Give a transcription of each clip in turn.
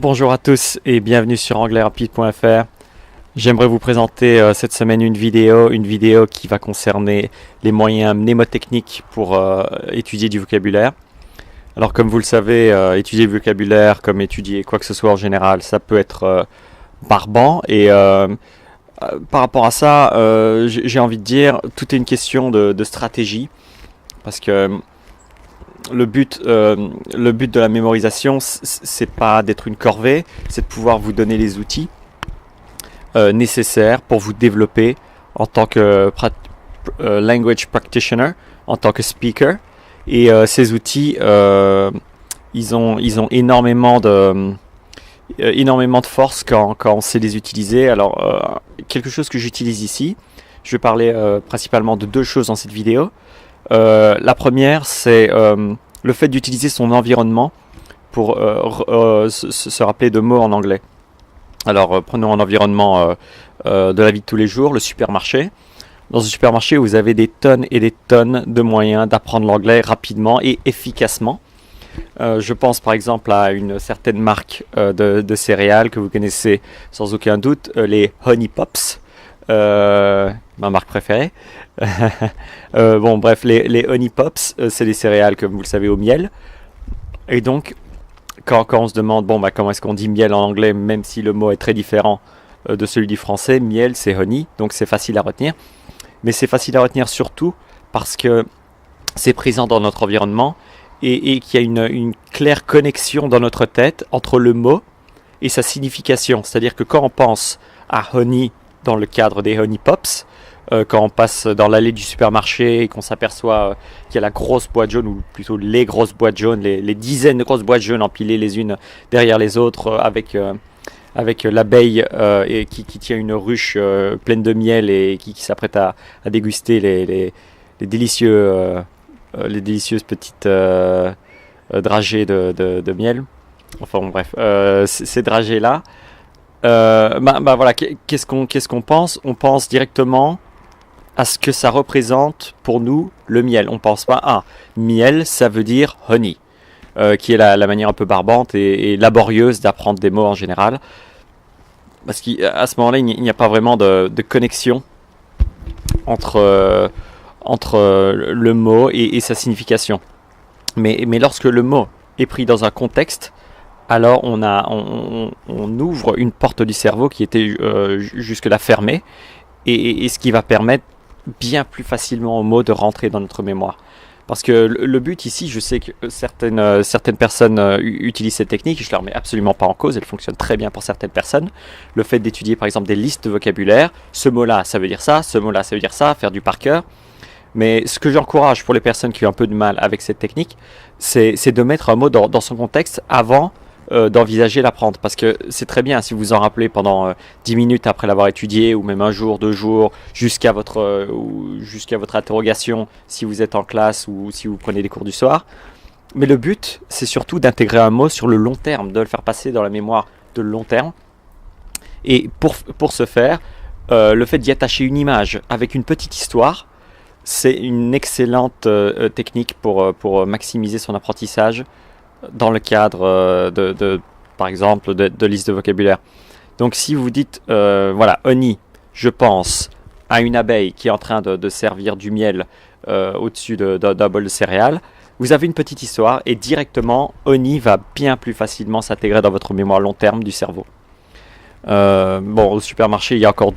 Bonjour à tous et bienvenue sur anglais-rapide.fr. J'aimerais vous présenter cette semaine une vidéo qui va concerner les moyens mnémotechniques pour étudier du vocabulaire. Alors comme vous le savez, étudier le vocabulaire comme étudier quoi que ce soit en général, ça peut être barbant et par rapport à ça, j'ai envie de dire, tout est une question de stratégie parce que le but de la mémorisation, c'est pas d'être une corvée, c'est de pouvoir vous donner les outils nécessaires pour vous développer en tant que language practitioner, en tant que speaker. Et ces outils, ils ont énormément de force quand on sait les utiliser. Alors, quelque chose que j'utilise ici, je vais parler principalement de deux choses dans cette vidéo. La première, c'est le fait d'utiliser son environnement pour se rappeler de mots en anglais. Alors, prenons un environnement de la vie de tous les jours, le supermarché. Dans un supermarché, vous avez des tonnes et des tonnes de moyens d'apprendre l'anglais rapidement et efficacement. Je pense par exemple à une certaine marque de céréales que vous connaissez sans aucun doute, les Honey Pops. Ma marque préférée. Bon, bref, les Honey Pops, c'est des céréales, comme vous le savez, au miel. Et donc, quand on se demande, comment est-ce qu'on dit miel en anglais, même si le mot est très différent de celui du français, miel, c'est honey, donc c'est facile à retenir. Mais c'est facile à retenir surtout parce que c'est présent dans notre environnement et qu'il y a une claire connexion dans notre tête entre le mot et sa signification. C'est-à-dire que quand on pense à honey, dans le cadre des Honey Pops, quand on passe dans l'allée du supermarché et qu'on s'aperçoit qu'il y a la grosse boîte jaune, ou plutôt les grosses boîtes jaunes, les dizaines de grosses boîtes jaunes empilées les unes derrière les autres, avec l'abeille qui tient une ruche pleine de miel et qui s'apprête à déguster les délicieuses petites dragées de miel. Enfin bon, bref, ces dragées-là, voilà, qu'est-ce qu'on pense? On pense directement à ce que ça représente pour nous le miel. On pense pas à miel, ça veut dire honey, qui est la manière un peu barbante et laborieuse d'apprendre des mots en général. Parce qu'à ce moment-là, il n'y a pas vraiment de connexion entre le mot et sa signification. Mais lorsque le mot est pris dans un contexte, alors on ouvre une porte du cerveau qui était jusque-là fermée et ce qui va permettre bien plus facilement au mot de rentrer dans notre mémoire. Parce que le but ici, je sais que certaines personnes utilisent cette technique, je ne la remets absolument pas en cause, elle fonctionne très bien pour certaines personnes. Le fait d'étudier par exemple des listes de vocabulaire, ce mot-là ça veut dire ça, ce mot-là ça veut dire ça, faire du par cœur. Mais ce que j'encourage pour les personnes qui ont un peu de mal avec cette technique, c'est de mettre un mot dans son contexte avant d'envisager l'apprendre, parce que c'est très bien si vous en rappelez pendant 10 minutes après l'avoir étudié, ou même un jour, 2 jours, jusqu'à votre interrogation si vous êtes en classe ou si vous prenez des cours du soir. Mais le but, c'est surtout d'intégrer un mot sur le long terme, de le faire passer dans la mémoire de long terme. Et pour ce faire, le fait d'y attacher une image avec une petite histoire, c'est une excellente technique pour maximiser son apprentissage dans le cadre par exemple, de liste de vocabulaire. Donc si vous dites, voilà, honey, je pense à une abeille qui est en train de servir du miel au-dessus d'un bol de céréales, vous avez une petite histoire et directement, honey va bien plus facilement s'intégrer dans votre mémoire long terme du cerveau. Bon, au supermarché, il y a encore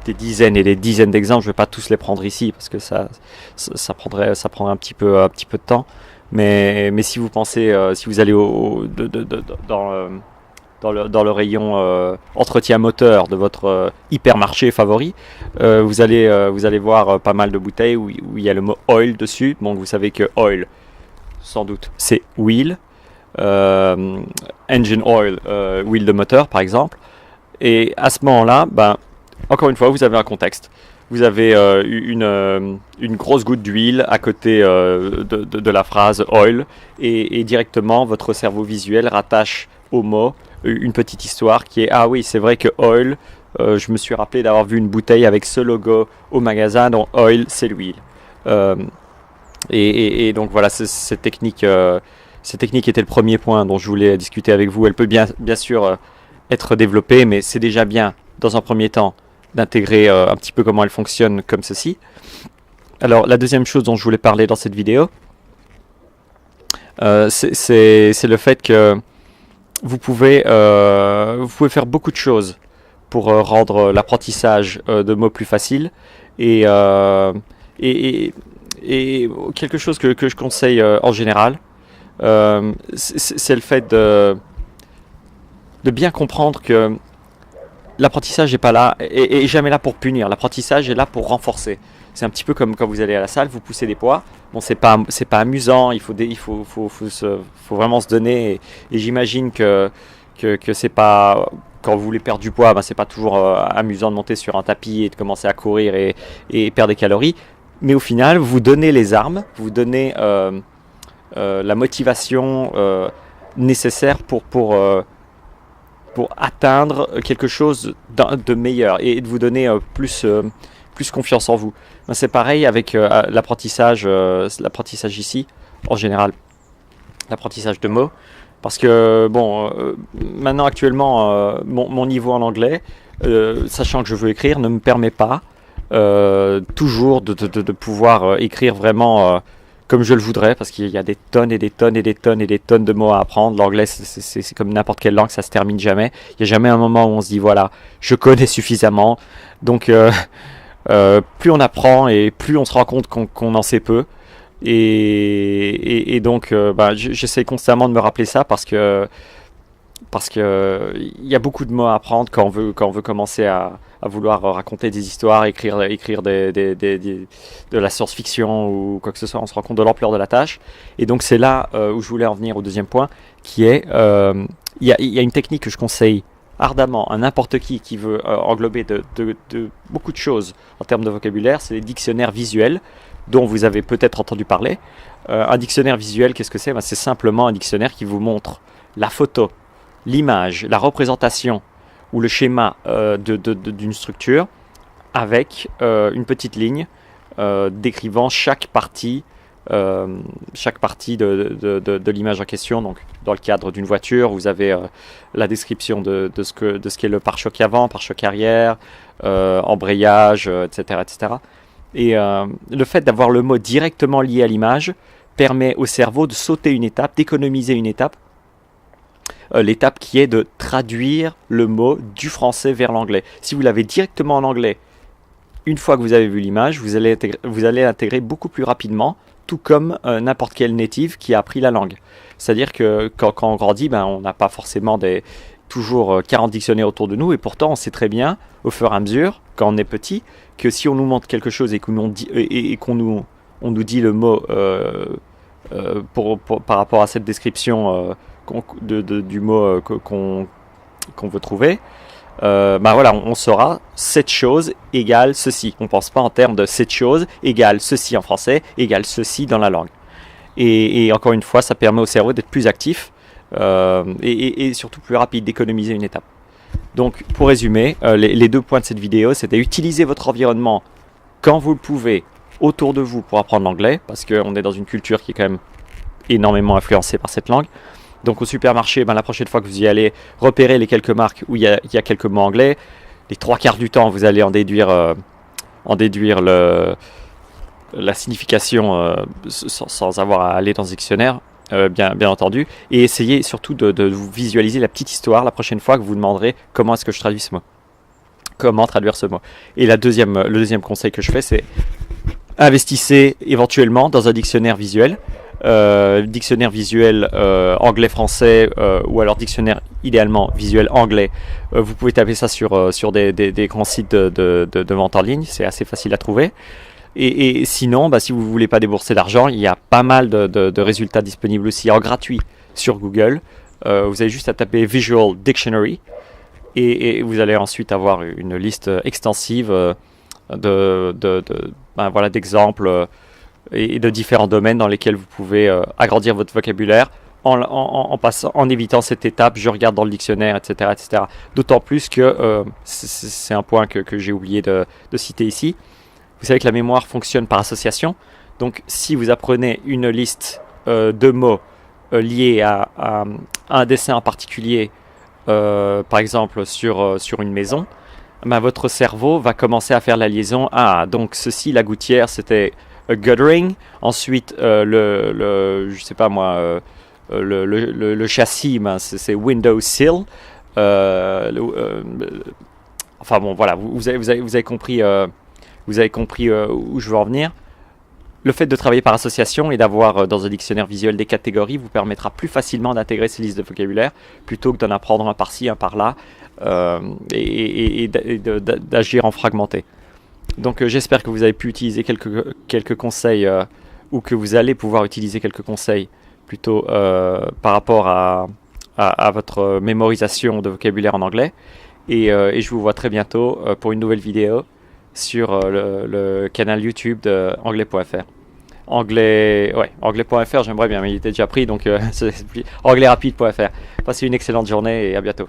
des dizaines et des dizaines d'exemples, je ne vais pas tous les prendre ici parce que ça prendrait un petit peu de temps. Mais si vous pensez, si vous allez dans le rayon entretien moteur de votre hypermarché favori, vous allez voir pas mal de bouteilles où il y a le mot oil dessus. Donc vous savez que oil, sans doute, c'est wheel, engine oil, wheel de moteur par exemple. Et à ce moment-là, encore une fois, vous avez un contexte. Vous avez une grosse goutte d'huile à côté de la phrase oil et directement votre cerveau visuel rattache au mot une petite histoire qui est ah oui, c'est vrai que oil, je me suis rappelé d'avoir vu une bouteille avec ce logo au magasin, donc oil c'est l'huile. Et donc voilà, cette technique Cette technique était le premier point dont je voulais discuter avec vous. Elle peut bien sûr être développée, mais c'est déjà bien, dans un premier temps, d'intégrer un petit peu comment elle fonctionne comme ceci. Alors, la deuxième chose dont je voulais parler dans cette vidéo, c'est le fait que vous pouvez faire beaucoup de choses pour rendre l'apprentissage de mots plus facile. Et quelque chose que je conseille en général, c'est le fait de bien comprendre que l'apprentissage n'est pas là, et jamais là pour punir. L'apprentissage est là pour renforcer. C'est un petit peu comme quand vous allez à la salle, vous poussez des poids. Bon, c'est pas amusant. Il faut vraiment se donner. Et j'imagine que c'est pas, quand vous voulez perdre du poids, c'est pas toujours amusant de monter sur un tapis et de commencer à courir et perdre des calories. Mais au final, vous donnez les armes, vous donnez la motivation nécessaire pour atteindre quelque chose de meilleur et de vous donner plus confiance en vous. C'est pareil avec l'apprentissage ici, en général, l'apprentissage de mots. Parce que, maintenant, actuellement, mon niveau en anglais, sachant que je veux écrire, ne me permet pas toujours de pouvoir écrire vraiment comme je le voudrais, parce qu'il y a des tonnes et des tonnes et des tonnes et des tonnes de mots à apprendre. L'anglais, c'est comme n'importe quelle langue, ça se termine jamais. Il n'y a jamais un moment où on se dit, voilà, je connais suffisamment. Donc, plus on apprend et plus on se rend compte qu'on en sait peu. Et donc, j'essaie constamment de me rappeler ça parce que il y a beaucoup de mots à apprendre quand on veut commencer à vouloir raconter des histoires, écrire de la science-fiction ou quoi que ce soit. On se rend compte de l'ampleur de la tâche. Et donc c'est là où je voulais en venir au deuxième point, qui est il y a une technique que je conseille ardemment à n'importe qui veut englober de beaucoup de choses en termes de vocabulaire. C'est les dictionnaires visuels, dont vous avez peut-être entendu parler. Un dictionnaire visuel, qu'est-ce que c'est? C'est simplement un dictionnaire qui vous montre la photo, l'image, la représentation ou le schéma d'une structure avec une petite ligne décrivant chaque partie de l'image en question. Donc, dans le cadre d'une voiture, vous avez la description de ce qu'est le pare-choc avant, pare-choc arrière, embrayage, etc., etc. Et le fait d'avoir le mot directement lié à l'image permet au cerveau de sauter une étape, d'économiser une étape. L'étape qui est de traduire le mot du français vers l'anglais. Si vous l'avez directement en anglais, une fois que vous avez vu l'image, vous allez l'intégrer beaucoup plus rapidement, tout comme n'importe quel native qui a appris la langue. C'est-à-dire que quand on grandit, on n'a pas forcément toujours 40 dictionnaires autour de nous, et pourtant on sait très bien, au fur et à mesure, quand on est petit, que si on nous montre quelque chose et qu'on nous dit le mot par rapport à cette description du mot qu'on veut trouver, on saura cette chose égale ceci. On ne pense pas en termes de cette chose égale ceci en français, égale ceci dans la langue. Et encore une fois, ça permet au cerveau d'être plus actif et surtout plus rapide, d'économiser une étape. Donc, pour résumer, les 2 points de cette vidéo, c'était utiliser votre environnement quand vous le pouvez autour de vous pour apprendre l'anglais, parce qu'on est dans une culture qui est quand même énormément influencée par cette langue. Donc au supermarché, la prochaine fois que vous y allez, repérez les quelques marques où il y a quelques mots anglais. Les 3/4 du temps, vous allez en déduire la signification sans avoir à aller dans le dictionnaire, bien entendu. Et essayez surtout de vous visualiser la petite histoire la prochaine fois que vous demanderez comment est-ce que je traduis ce mot. Comment traduire ce mot. Et le deuxième conseil que je fais, c'est investissez éventuellement dans un dictionnaire visuel. Dictionnaire visuel anglais-français ou alors dictionnaire idéalement visuel anglais. Vous pouvez taper ça sur des grands sites de vente en ligne, c'est assez facile à trouver. Et sinon, si vous ne voulez pas débourser d'argent, il y a pas mal de résultats disponibles aussi en gratuit sur Google. Vous avez juste à taper Visual Dictionary et vous allez ensuite avoir une liste extensive d'exemples et de différents domaines dans lesquels vous pouvez agrandir votre vocabulaire en évitant cette étape, je regarde dans le dictionnaire, etc. etc. D'autant plus que, c'est un point que j'ai oublié de citer ici, vous savez que la mémoire fonctionne par association. Donc si vous apprenez une liste de mots lié à un dessin en particulier, par exemple sur une maison, ben, votre cerveau va commencer à faire la liaison. Ah, donc ceci, la gouttière, c'était a guttering. Ensuite, je sais pas moi, le châssis, ben, c'est window sill. Enfin bon, voilà, vous avez compris, où je veux en venir. Le fait de travailler par association et d'avoir dans un dictionnaire visuel des catégories vous permettra plus facilement d'intégrer ces listes de vocabulaire plutôt que d'en apprendre un par-ci, un par-là, et d'agir en fragmenté. Donc j'espère que vous avez pu utiliser quelques conseils, ou que vous allez pouvoir utiliser quelques conseils plutôt par rapport à votre mémorisation de vocabulaire en anglais. Et je vous vois très bientôt pour une nouvelle vidéo sur le canal YouTube de anglais.fr. Anglais.fr, j'aimerais bien, mais il était déjà pris, donc c'est anglaisrapide.fr. Passez une excellente journée et à bientôt.